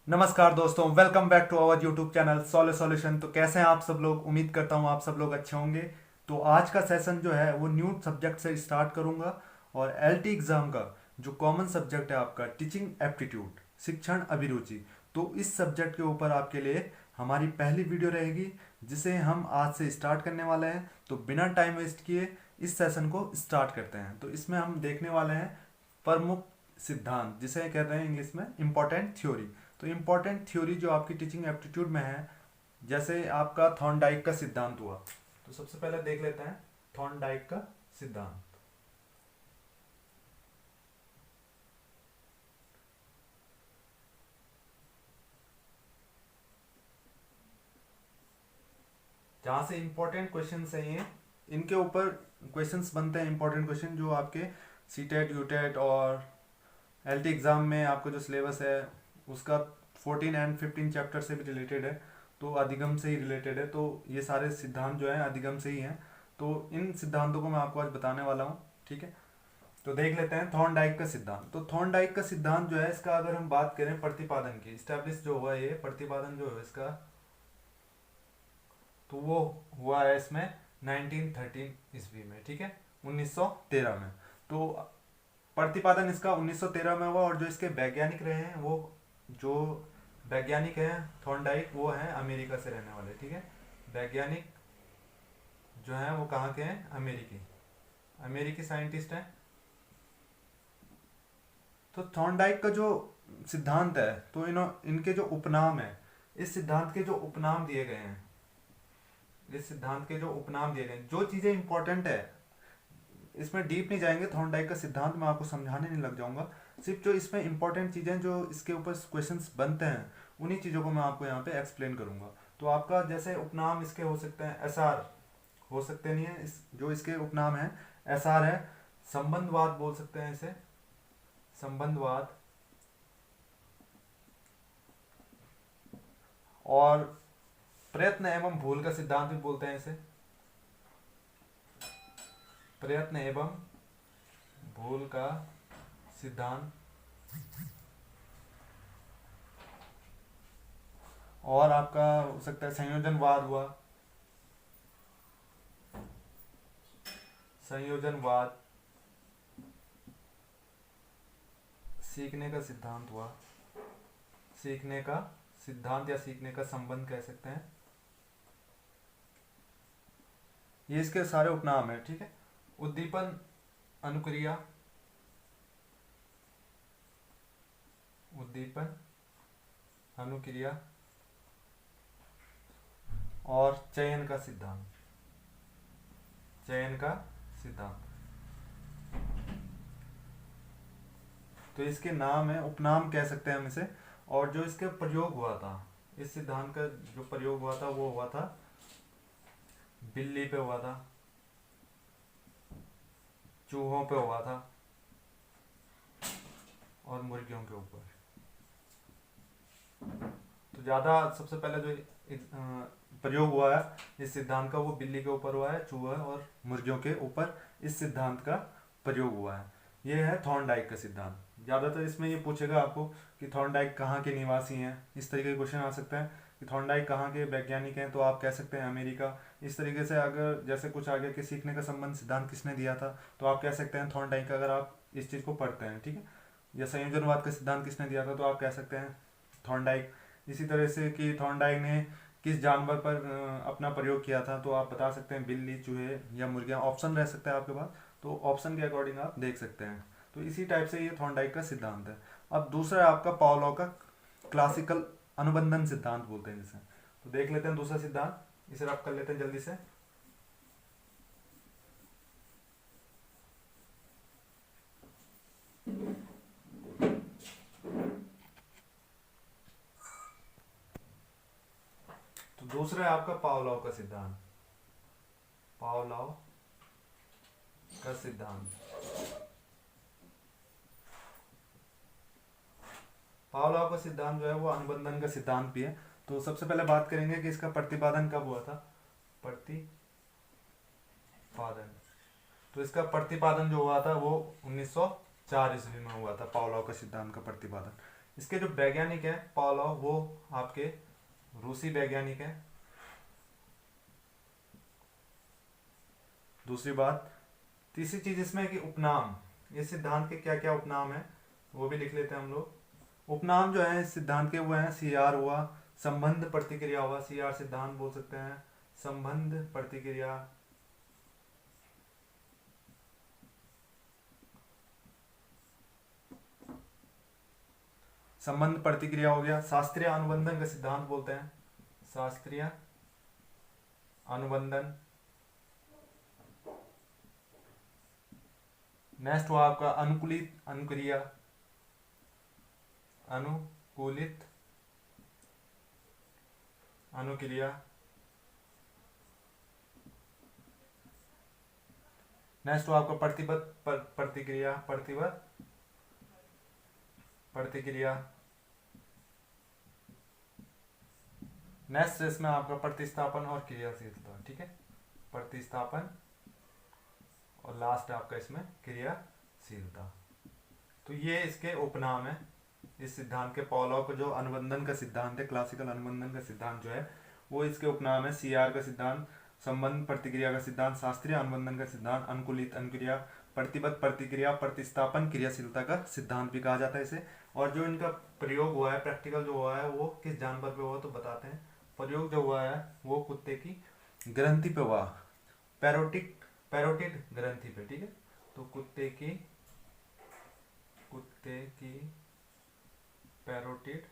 नमस्कार दोस्तों, welcome back to our YouTube channel solution. तो कैसे हैं आप सब लोग? उम्मीद करता हूं आप सब लोग अच्छे होंगे। तो आज का सेशन जो है वो न्यू सब्जेक्ट से स्टार्ट करूंगा। और एलटी एग्जाम का जो कॉमन सब्जेक्ट है आपका टीचिंग एप्टीट्यूड, शिक्षण अभिरुचि, तो इस सब्जेक्ट के ऊपर आपके लिए हमारी पहली वीडियो रहेगी, जिसे हम आज से स्टार्ट करने वाले हैं। तो बिना टाइम वेस्ट किए इस सेशन को स्टार्ट करते हैं। तो इसमें हम देखने वाले हैं प्रमुख सिद्धांत, जिसे कहते हैं इंग्लिश में इम्पोर्टेंट थ्योरी। तो इम्पोर्टेंट थ्योरी जो आपकी टीचिंग एप्टीट्यूड में है, जैसे आपका थॉर्नडाइक का सिद्धांत हुआ। तो सबसे पहले देख लेते हैं थॉर्नडाइक का सिद्धांत। जहां से इंपॉर्टेंट क्वेश्चन है ये, इनके ऊपर क्वेश्चंस बनते हैं। इंपॉर्टेंट क्वेश्चन जो आपके सीटेट यूटेट और एलटी एग्जाम में आपका जो सिलेबस है उसका 14 एंड 15 चैप्टर से भी रिलेटेड है, तो अधिगम से ही रिलेटेड है। तो ये सारे सिद्धांत जो हैं अधिगम से ही हैं। तो इन सिद्धांतों को मैं आपको आज बताने वाला हूँ, ठीक है। तो देख लेते हैं थॉर्नडाइक का सिद्धांत। तो थॉर्नडाइक का सिद्धांत जो है, इसका अगर हम बात करें प्रतिपादन की, स्टैब्लिश जो हुआ ये प्रतिपादन जो है इसका, तो वो हुआ है इसमें 1913 ईस्वी में, ठीक है, 1913 में। तो प्रतिपादन इसका 1913 में हुआ। और जो इसके वैज्ञानिक रहे हैं, वो जो वैज्ञानिक हैं थॉर्नडाइक, वो हैं अमेरिका से रहने वाले, ठीक है। वैज्ञानिक जो हैं वो कहाँ के हैं? अमेरिकी, अमेरिकी साइंटिस्ट हैं। तो थॉर्नडाइक का जो सिद्धांत है, तो इनके जो उपनाम है, इस सिद्धांत के जो उपनाम दिए गए हैं, इस सिद्धांत के जो उपनाम दिए गए हैं, जो चीज़ें इंपॉर्टेंट है, इसमें डीप नहीं जाएंगे। थॉर्नडाइक का सिद्धांत मैं आपको समझाने नहीं लग जाऊंगा। सिर्फ जो इसमें इंपॉर्टेंट चीज़ें जो इसके ऊपर क्वेश्चंस बनते हैं, उन्हीं चीज़ों को मैं आपको यहाँ पे एक्सप्लेन करूंगा। तो आपका जैसे उपनाम इसके हो सकते हैं एसआर, हो सकते नहीं है जो इसके उपनाम है एसआर है। संबंधवाद बोल सकते हैं इसे, संबंधवाद। और प्रयत्न एवं भूल का सिद्धांत भी बोलते हैं इसे, प्रयत्न एवं भूल का सिद्धांत। और आपका हो सकता है संयोजनवाद हुआ, संयोजनवाद। सीखने का सिद्धांत हुआ, सीखने का सिद्धांत या सीखने का संबंध कह सकते हैं। ये इसके सारे उपनाम है, ठीक है। उद्दीपन, अनुक्रिया, उद्दीपन, अनुक्रिया और चयन का सिद्धांत, चयन का सिद्धांत। तो इसके नाम है, उपनाम कह सकते हैं हम इसे। और जो इसके प्रयोग हुआ था, इस सिद्धांत का जो प्रयोग हुआ था वो हुआ था बिल्ली पे हुआ था, चूहों पे हुआ था और मुर्गियों के ऊपर। तो ज़्यादा सबसे पहले जो प्रयोग हुआ है इस सिद्धांत का, वो बिल्ली के ऊपर हुआ है, चूहा और मुर्गियों के ऊपर इस सिद्धांत का प्रयोग हुआ है। ये है थॉर्नडाइक का सिद्धांत। ज़्यादातर इसमें ये पूछेगा आपको कि थॉर्नडाइक कहाँ के निवासी हैं, इस तरीके के क्वेश्चन आ सकते हैं कि थॉर्नडाइक कहाँ के वैज्ञानिक हैं, तो आप कह सकते हैं अमेरिका। इस तरीके से अगर जैसे कुछ आगे कि सीखने का संबंध सिद्धांत किसने दिया था, तो आप कह सकते हैं थॉर्नडाइक, अगर आप इस चीज़ को पढ़ते हैं, ठीक है। या संयोजनवाद का सिद्धांत किसने दिया था, तो आप कह सकते हैं थॉर्नडाइक। इसी तरह से कि थॉर्नडाइक ने किस जानवर पर अपना प्रयोग किया था, तो आप बता सकते हैं बिल्ली, चूहे या मुर्गियाँ। ऑप्शन रह सकता है आपके पास, तो ऑप्शन के अकॉर्डिंग आप देख सकते हैं। तो इसी टाइप से ये थॉर्नडाइक का सिद्धांत है। अब दूसरा है आपका पावलोव का क्लासिकल अनुबंधन सिद्धांत बोलते हैं जिसे। तो देख लेते हैं दूसरा सिद्धांत, इसे रफ कर लेते हैं जल्दी से। तो दूसरा है आपका पावलोव का सिद्धांत, पावलोव का सिद्धांत। पावलोव का सिद्धांत जो है वो अनुबंधन का सिद्धांत भी है। तो सबसे पहले बात करेंगे कि इसका प्रतिपादन कब हुआ था। प्रतिपादन, तो इसका प्रतिपादन जो हुआ था वो 1904 ईस्वी में हुआ था, पावलोव का सिद्धांत का प्रतिपादन। इसके जो वैज्ञानिक है पॉलोव, वो आपके रूसी वैज्ञानिक है। दूसरी बात, तीसरी चीज इसमें है कि उपनाम, इस सिद्धांत के क्या क्या उपनाम है वो भी लिख लेते हैं हम लोग। उपनाम जो है इस सिद्धांत के वो है, सीआर हुआ, संबंध प्रतिक्रिया हुआ, सीआर सिद्धांत बोल सकते हैं, संबंध प्रतिक्रिया, संबंध प्रतिक्रिया हो गया। शास्त्रीय अनुबंधन का सिद्धांत बोलते हैं, शास्त्रीय अनुबंधन। नेक्स्ट हुआ आपका अनुकूलित अनुक्रिया, अनुकूलित अनुक्रिया। नेक्स्ट हुआ आपका प्रतिबद्ध प्रतिक्रिया, प्रतिबद्ध प्रतिक्रिया। नेक्स्ट इसमें आपका प्रतिस्थापन और क्रियाशीलता, ठीक है, प्रतिस्थापन और लास्ट आपका इसमें क्रियाशीलता। तो ये इसके उपनाम है इस सिद्धांत के। पॉलोव का जो अनुबंधन का सिद्धांत है, क्लासिकल अनुबंधन का सिद्धांत जो है, वो इसके उपनाम है। सीआर का सिद्धांत, संबंध प्रतिक्रिया का सिद्धांत, शास्त्रीय अनुबंधन का सिद्धांत, अनुकूलित अनुक्रिया, प्रतिबद्ध प्रतिक्रिया, प्रतिस्थापन, क्रियाशीलता का सिद्धांत भी कहा जाता है इसे। और जो इनका प्रयोग हुआ है, प्रैक्टिकल जो हुआ है, वो किस जानवर पे हुआ तो बताते हैं। प्रयोग जो हुआ है वो कुत्ते की ग्रंथि पे हुआ, पैरोटिक पैरोटिड ग्रंथि पे, ठीक है। तो कुत्ते की पैरोटिड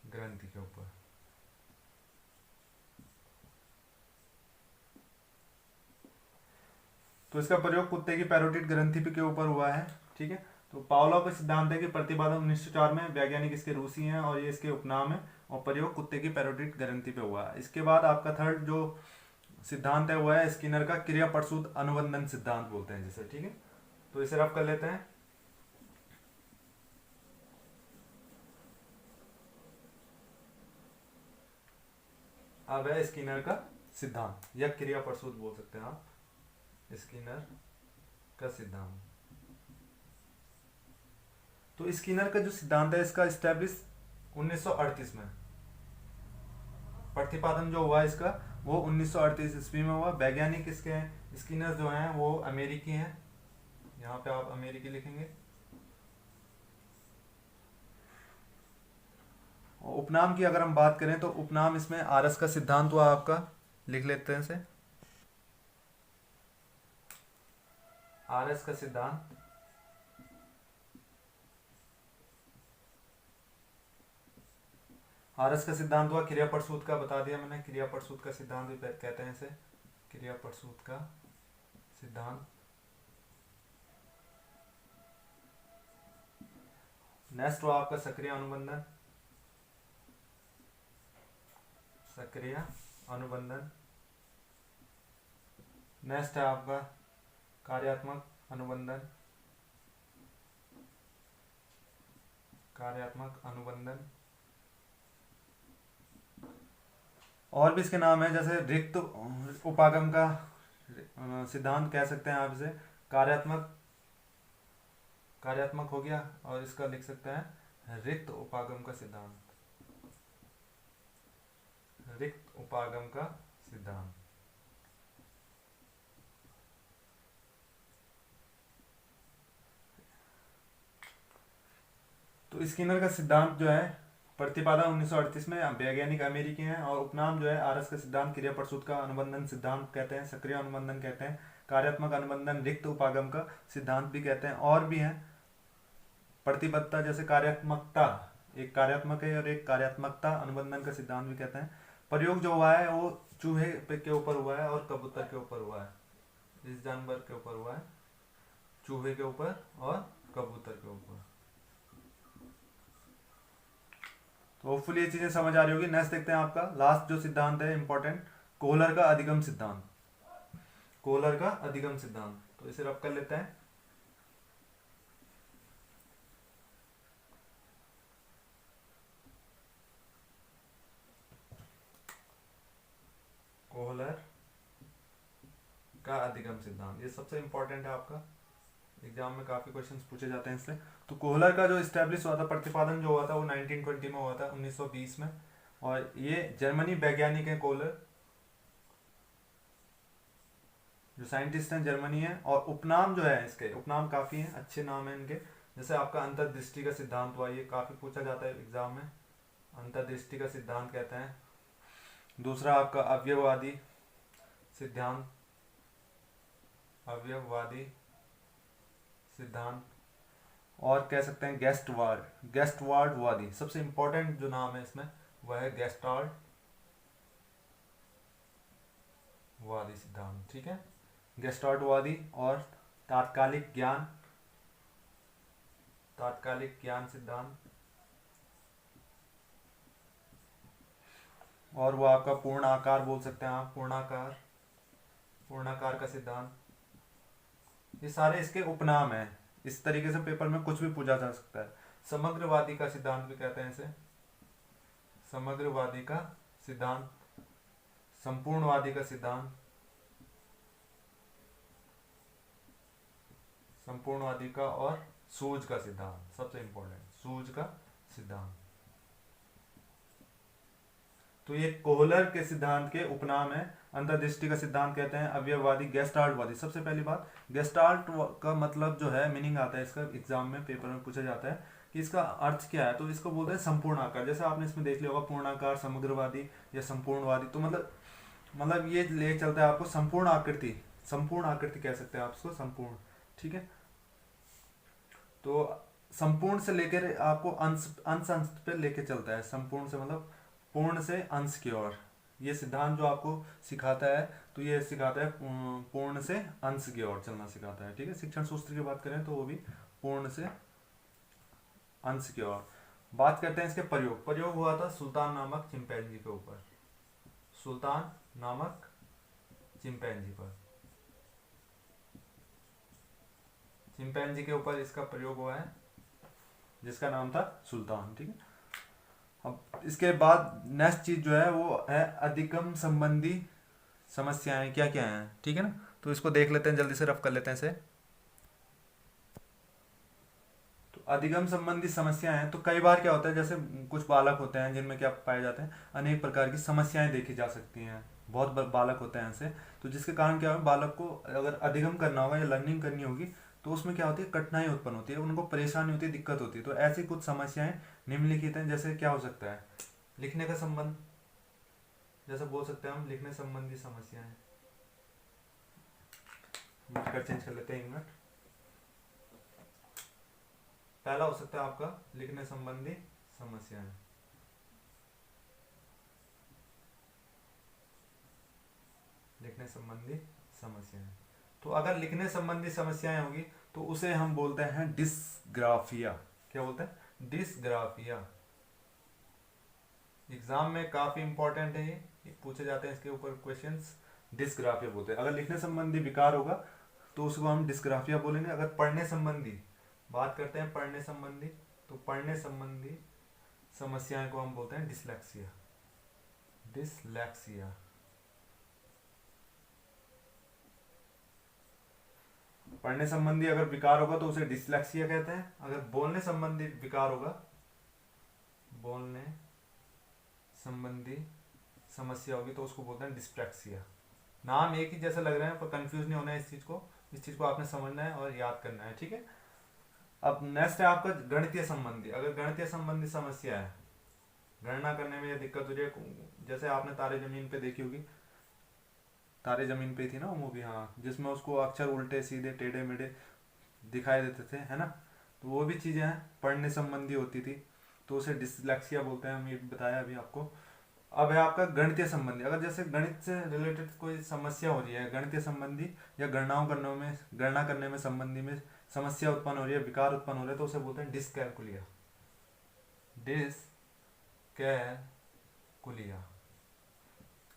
ग्रंथि के ऊपर। तो इसका प्रयोग कुत्ते की पैरोटिड ग्रंथि के ऊपर हुआ है, ठीक है। तो पावलोव का सिद्धांत है कि प्रतिपादन 1904 में, वैज्ञानिक इसके रूसी हैं और ये इसके उपनाम है, और प्रयोग कुत्ते की पैरोटिड ग्रंथि पे हुआ है। इसके बाद आपका थर्ड जो सिद्धांत है वो है स्किनर का क्रिया प्रसूत अनुबंधन सिद्धांत बोलते हैं जिसे, ठीक है। तो इसे रफ कर लेते हैं। अब है स्किनर का सिद्धांत या क्रिया प्रसूत बोल सकते हैं आप, स्किनर का सिद्धांत। तो स्किनर का जो सिद्धांत है इसका स्टैब्लिश 1938 में, प्रतिपादन जो हुआ इसका वो 1938 ईस्वी में हुआ। वैज्ञानिक इसके हैं स्किनर जो हैं वो अमेरिकी हैं, यहाँ पे आप अमेरिकी लिखेंगे। उपनाम की अगर हम बात करें तो उपनाम इसमें आरस का सिद्धांत हुआ आपका, लिख लेते हैं इसे, आरएस का सिद्धांत। आरएस का सिद्धांत हुआ क्रिया प्रसूत का, बता दिया मैंने, क्रिया प्रसूत का सिद्धांत भी कहते हैं इसे, क्रिया प्रसूत का सिद्धांत। नेक्स्ट हुआ आपका सक्रिय अनुबंधन, सक्रिय अनुबंधन। नेक्स्ट है आपका कार्यात्मक अनुबंधन, कार्यात्मक अनुबंधन। और भी इसके नाम है, जैसे रिक्त उपागम का सिद्धांत कह सकते हैं आप इसे, कार्यात्मक, कार्यात्मक हो गया, और इसका लिख सकते हैं रिक्त उपागम का सिद्धांत, रिक्त उपागम का सिद्धांत। तो स्किनर का सिद्धांत जो है प्रतिपादन 1938 में, वैज्ञानिक अमेरिकी हैं, और उपनाम जो है आरएस का सिद्धांत क्रिया प्रसूत का अनुबंधन सिद्धांत कहते हैं, सक्रिय अनुबंधन कहते हैं, कार्यात्मक अनुबंधन रिक्त उपागम का सिद्धांत भी कहते हैं। और भी हैं प्रतिबद्धता, जैसे कार्यात्मकता, एक कार्यात्मक है और एक कार्यात्मकता अनुबंधन का सिद्धांत भी कहते हैं। प्रयोग जो हुआ है वो चूहे के ऊपर हुआ है और कबूतर के ऊपर हुआ है, इस जानवर के ऊपर हुआ है, चूहे के ऊपर और कबूतर के ऊपर। तो होपफुली ये चीजें समझ आ रही होगी। नेक्स्ट देखते हैं आपका लास्ट जो सिद्धांत है इंपॉर्टेंट, कोहलर का अधिगम सिद्धांत, कोहलर का अधिगम सिद्धांत। तो इसे रब कर लेते हैं। कोहलर का अधिगम सिद्धांत, ये सबसे इंपॉर्टेंट है आपका। एग्जाम में काफी क्वेश्चंस पूछे जाते हैं इससे। तो कोहलर का जो स्टैब्लिश हुआ था, प्रतिपादन जो हुआ था वो 1920 में हुआ था, 1920 में। और ये जर्मनी वैज्ञानिक है कोहलर, जो साइंटिस्ट हैं जर्मनी है। और उपनाम जो है इसके, उपनाम काफी हैं, अच्छे नाम है इनके। जैसे आपका अंतर्दृष्टि का सिद्धांत हुआ, ये काफी पूछा जाता है एग्जाम में, अंतर्दृष्टि का सिद्धांत कहते हैं। दूसरा आपका अवयववादी सिद्धांत, अवयववादी सिद्धांत। और कह सकते हैं गेस्टवार्ड, गेस्टवार्डवादी। सबसे इंपॉर्टेंट जो नाम है इसमें वह है गेस्टाल्ट वादी सिद्धांत, ठीक है। गेस्टाल्टवादी। और तात्कालिक ज्ञान, तात्कालिक ज्ञान सिद्धांत। और वो आपका पूर्ण आकार बोल सकते हैं आप, पूर्णाकार, पूर्णाकार का सिद्धांत। ये सारे इसके उपनाम हैं। इस तरीके से पेपर में कुछ भी पूछा जा सकता है। समग्रवादी का सिद्धांत भी कहते हैं इसे, समग्रवादी का सिद्धांत, संपूर्णवादी का सिद्धांत, संपूर्णवादी का। और सूझ का सिद्धांत, सबसे इंपॉर्टेंट सूझ का सिद्धांत। तो ये कोहलर के सिद्धांत के उपनाम है। अंतर्दृष्टि का सिद्धांत कहते हैं, अवयववादी, गेस्टाल्टवादी। सबसे पहली बात, गेस्टाल्ट का मतलब जो है, मीनिंग आता है इसका, एग्जाम में पेपर में पूछा जाता है कि इसका अर्थ क्या है। तो इसको बोलते हैं संपूर्ण आकार। जैसे आपने इसमें देख लिया होगा पूर्णाकार, समग्रवादी या संपूर्णवादी। तो मतलब ये ले चलता है आपको संपूर्ण आकृति, संपूर्ण आकृति कह सकते हैं आप इसको, संपूर्ण, ठीक है। तो संपूर्ण से लेकर आपको अंश अंश अंश पे लेके चलता है। संपूर्ण से मतलब पूर्ण से अंश की ओर। ये सिद्धांत जो आपको सिखाता है, तो ये सिखाता है पूर्ण से अंश की ओर चलना सिखाता है, ठीक है। शिक्षण सूत्र की बात करें तो वो भी पूर्ण से अंश की ओर। बात करते हैं इसके प्रयोग। प्रयोग हुआ था सुल्तान नामक चिंपैंजी के ऊपर, सुल्तान नामक चिंपैंजी पर, चिंपैंजी के ऊपर इसका प्रयोग हुआ है, जिसका नाम था सुल्तान, ठीक है। अब इसके बाद नेक्स्ट चीज जो है वो है अधिगम संबंधी समस्याएं क्या क्या हैं, ठीक है ना। तो इसको देख लेते हैं, जल्दी से रफ कर लेते हैं इसे। तो अधिगम संबंधी समस्याएं हैं, तो कई बार क्या होता है, जैसे कुछ बालक होते हैं जिनमें क्या पाए जाते हैं, अनेक प्रकार की समस्याएं देखी जा सकती हैं। बहुत बालक होते हैं ऐसे, तो जिसके कारण क्या है, बालक को अगर अधिगम करना होगा या लर्निंग करनी होगी तो उसमें क्या होती है, कठिनाई उत्पन्न होती है, उनको परेशानी होती है, दिक्कत होती है। तो ऐसी कुछ समस्याएं निम्नलिखित हैं। जैसे क्या हो सकता है, लिखने का संबंध, जैसे बोल सकते हैं हम लिखने संबंधी समस्याएं। मार्कर चेंज कर लेते हैं 1 मिनट। पहला हो सकता है आपका लिखने संबंधी समस्याएं। लिखने संबंधी समस्याएं। तो अगर लिखने संबंधी समस्याएं होगी तो उसे हम बोलते हैं डिस्ग्राफिया। क्या बोलते हैं, डिस्ग्राफिया। एग्जाम में काफी इंपॉर्टेंट है ये पूछे जाते हैं इसके ऊपर क्वेश्चंस। डिस्ग्राफिया बोलते हैं। अगर लिखने संबंधी विकार होगा तो उसको हम डिस्ग्राफिया बोलेंगे। अगर पढ़ने संबंधी बात करते हैं, पढ़ने संबंधी, तो पढ़ने संबंधी समस्याएं को हम बोलते हैं डिसलेक्सिया, डिसलेक्सिया। पढ़ने संबंधी अगर विकार होगा तो उसे डिसलेक्सिया कहते हैं। अगर बोलने संबंधी विकार होगा, बोलने संबंधी समस्या होगी तो उसको बोलते हैं डिस्प्रैक्सिया। नाम एक ही जैसा लग रहा है पर कंफ्यूज नहीं होना है इस चीज को आपने समझना है और याद करना है, ठीक है। अब नेक्स्ट है आपका गणितीय संबंधी। अगर गणितीय संबंधी समस्या है, गणना करने में दिक्कत हो जाए, जैसे आपने तारे जमीन पे देखी होगी, तारे जमीन पे थी ना वो मूवी, हाँ, जिसमें उसको अक्षर उल्टे सीधे टेढ़े मेढ़े दिखाई देते थे, है ना। तो वो भी चीजें हैं, पढ़ने संबंधी होती थी, तो उसे डिसलेक्सिया बोलते हैं, हम ये बताया अभी आपको। अब है आपका गणितीय संबंधी। अगर जैसे गणित से रिलेटेड कोई समस्या हो रही है, गणितीय संबंधी या गणना करने में संबंधी में समस्या उत्पन्न हो रही है, विकार उत्पन्न हो रहे हैं, तो उसे बोलते हैं डिसकैलकुलिया, डिसकैलकुलिया,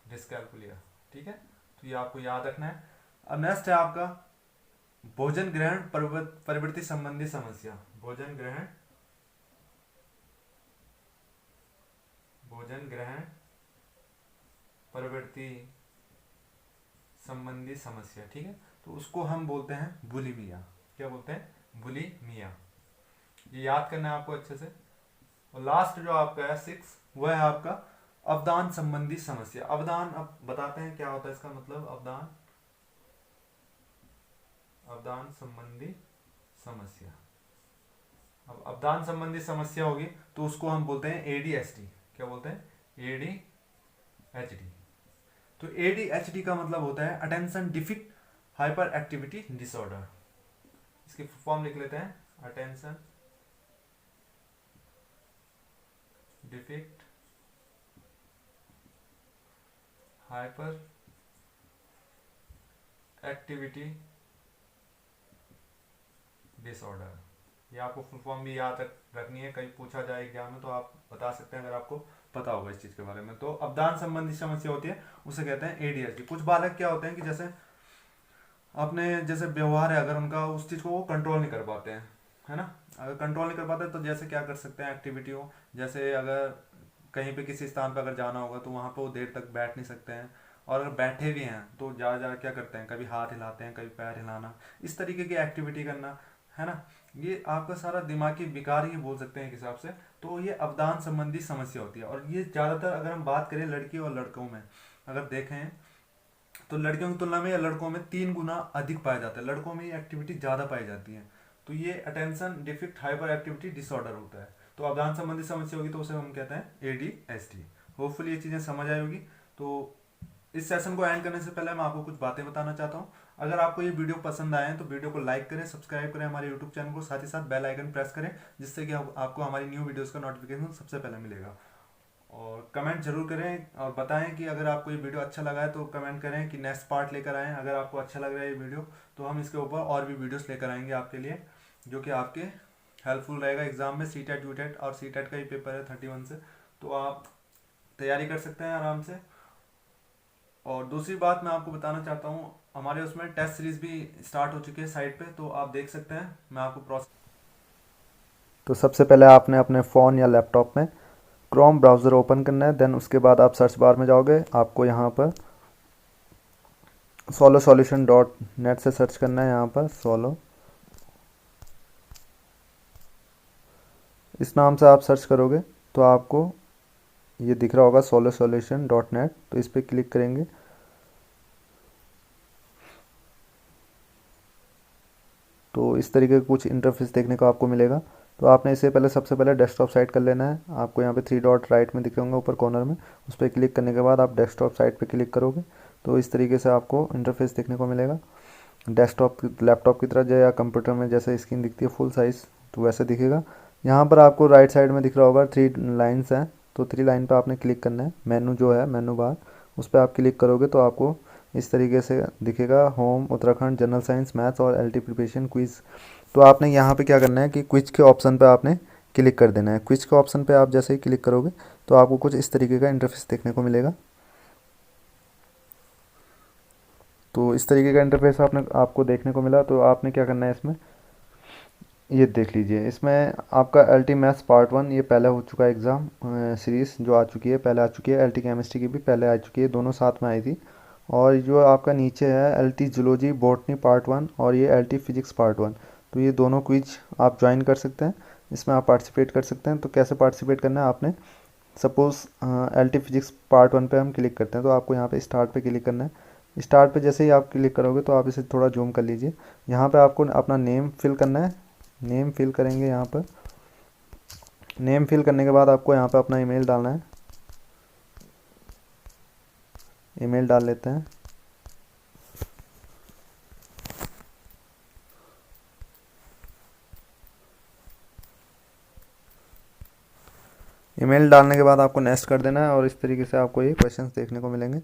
डिसकैलकुलिया, ठीक है। तो ये आपको याद रखना है। अब नेक्स्ट है आपका भोजन ग्रहण प्रवृत्ति संबंधी समस्या। भोजन ग्रहण प्रवृत्ति संबंधी समस्या, ठीक है। तो उसको हम बोलते हैं बुलिमिया, क्या बोलते हैं, बुलिमिया। ये याद करना है आपको अच्छे से। और लास्ट जो आपका है 6, वह है आपका अवदान संबंधी समस्या। अवदान, अब बताते हैं क्या होता है इसका मतलब। अवदान, अवदान संबंधी समस्या। अब अवदान संबंधी समस्या होगी तो उसको हम बोलते हैं ADHD। क्या बोलते हैं, ADHD। तो ADHD का मतलब होता है attention deficit hyper activity disorder. इसकी फॉर्म लिख लेते हैं, attention deficit hyper activity disorder. ये आपको फुल फॉर्म भी याद रखनी है, कहीं पूछा जाए एग्जाम में तो आप बता सकते हैं अगर आपको पता होगा इस चीज के बारे में। तो अवदान संबंधी समस्या होती है, उसे कहते हैं ADHD। कुछ बालक क्या होते हैं कि जैसे अपने जैसे व्यवहार है अगर उनका, उस चीज को वो कंट्रोल नहीं कर पाते हैं, है ना। अगर कंट्रोल नहीं कर पाते तो जैसे क्या कर सकते हैं, एक्टिविटी हो, जैसे अगर कहीं पे किसी स्थान पर अगर जाना होगा तो वहां पे वो देर तक बैठ नहीं सकते हैं। और अगर बैठे भी हैं तो जा जा क्या करते हैं, कभी हाथ हिलाते हैं, कभी पैर हिलाना, इस तरीके की एक्टिविटी करना, है ना। ये आपका सारा दिमागी विकार ही बोल सकते हैं एक हिसाब से। तो ये अवदान संबंधी समस्या होती है। और ये ज्यादातर अगर हम बात करें लड़की और लड़कों में अगर देखें तो लड़कियों की तुलना में या लड़कों में 3 गुना अधिक पाया जाता है। लड़कों में ये एक्टिविटी ज्यादा पाई जाती है। तो ये attention deficit hyper activity disorder होता है। तो अवधान संबंधी समस्या होगी तो उसे हम कहते हैं ADHD। होपफुली ये चीजें समझ आई होगी। तो इस सेशन को एंड करने से पहले मैं आपको कुछ बातें बताना चाहता हूँ। अगर आपको ये वीडियो पसंद आए तो वीडियो को लाइक करें, सब्सक्राइब करें हमारे यूट्यूब चैनल को, साथ ही साथ बेल आइकन प्रेस करें, जिससे कि आपको हमारी न्यू वीडियोस का नोटिफिकेशन सबसे पहले मिलेगा। और कमेंट जरूर करें और बताएं कि अगर आपको ये वीडियो अच्छा लगा है तो कमेंट करें कि नेक्स्ट पार्ट लेकर आएँ। अगर आपको अच्छा लग रहा है ये वीडियो तो हम इसके ऊपर और भी वीडियोस लेकर आएंगे आपके लिए, जो कि आपके हेल्पफुल रहेगा एग्जाम में। CTET यूटेट और CTET का ही पेपर है 31 से, तो आप तैयारी कर सकते हैं आराम से। और दूसरी बात मैं आपको बताना चाहता हूँ, हमारे उसमें टेस्ट सीरीज भी स्टार्ट हो चुकी है साइट पे, तो आप देख सकते हैं। मैं आपको प्रोसेस, तो सबसे पहले आपने अपने फ़ोन या लैपटॉप में क्रोम ब्राउज़र ओपन करना है। देन उसके बाद आप सर्च बार में जाओगे, आपको यहाँ पर solosolution.net से सर्च करना है। यहाँ पर सोलो, इस नाम से आप सर्च करोगे तो आपको ये दिख रहा होगा solosolution.net। तो इस पर क्लिक करेंगे तो इस तरीके का कुछ इंटरफेस देखने को आपको मिलेगा। तो आपने इसे पहले सबसे पहले डेस्कटॉप साइट कर लेना है। आपको यहाँ पे 3 डॉट राइट में दिख रहे होंगे ऊपर कॉर्नर में, उस पर क्लिक करने के बाद आप डेस्कटॉप साइट पे क्लिक करोगे तो इस तरीके से आपको इंटरफेस देखने को मिलेगा। डेस्कटॉप लैपटॉप की तरह जो या कंप्यूटर में जैसे स्क्रीन दिखती है फुल साइज़, तो वैसे दिखेगा। यहाँ पर आपको राइट साइड में दिख रहा होगा 3 लाइन्स हैं, तो 3 लाइन पर आपने क्लिक करना है। मेनू जो है, मेनू बार, उस पर आप क्लिक करोगे तो आपको इस तरीके से दिखेगा, home, Uttarakhand, general science, maths और LT प्रिपरेशन, क्विज़। तो आपने यहाँ पे क्या करना है कि क्विज के ऑप्शन पे आपने क्लिक कर देना है। क्विज के ऑप्शन पे आप जैसे ही क्लिक करोगे तो आपको कुछ इस तरीके का इंटरफेस देखने को मिलेगा। तो इस तरीके का इंटरफेस आपको देखने को मिला। तो आपने क्या करना है, इसमें ये देख लीजिए, इसमें आपका LT मैथ्स पार्ट 1 ये पहले हो चुका है एग्ज़ाम सीरीज़ जो आ चुकी है, पहले आ चुकी है। LT केमिस्ट्री की भी पहले आ चुकी है, दोनों साथ में आई थी। और जो आपका नीचे है LT जूलॉजी बॉटनी पार्ट 1 और ये LT फिजिक्स पार्ट 1, तो ये दोनों क्विज आप ज्वाइन कर सकते हैं, इसमें आप पार्टिसिपेट कर सकते हैं। तो कैसे पार्टिसिपेट करना है, आपने सपोज़ LT फिजिक्स पार्ट 1 पे हम क्लिक करते हैं तो आपको यहाँ पे स्टार्ट पे क्लिक करना है। स्टार्ट पे जैसे ही आप क्लिक करोगे तो आप इसे थोड़ा जूम कर लीजिए। यहाँ पे आपको अपना नेम फिल करना है, नेम फिल करेंगे। यहाँ पर नेम फिल करने के बाद आपको यहाँ पर अपना ईमेल डालना है, ईमेल डाल लेते हैं। ईमेल डालने के बाद आपको नेक्स्ट कर देना है और इस तरीके से आपको ये क्वेश्चंस देखने को मिलेंगे।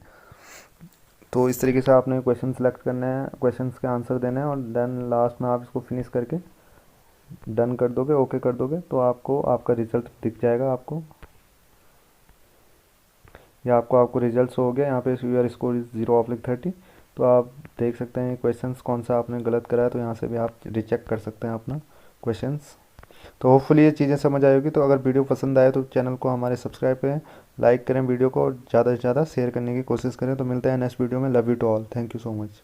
तो इस तरीके से आपने क्वेश्चन सेलेक्ट करना है, क्वेश्चंस के आंसर देना है और देन लास्ट में आप इसको फिनिश करके डन कर दोगे, ओके कर दोगे तो आपको आपका रिजल्ट दिख जाएगा। आपको आपको रिजल्ट हो गया। यहाँ पे यूर स्कोर इज़ 0/30। तो आप देख सकते हैं क्वेश्चंस कौन सा आपने गलत करा है, तो यहाँ से भी आप रिचेक कर सकते हैं अपना क्वेश्चंस। तो होपफुली ये चीज़ें समझ आई होगी। तो अगर वीडियो पसंद आए तो चैनल को हमारे सब्सक्राइब करें, लाइक करें वीडियो को और ज़्यादा से ज़्यादा शेयर करने की कोशिश करें। तो मिलते हैं नेक्स्ट वीडियो में। Love you to all, thank you so much.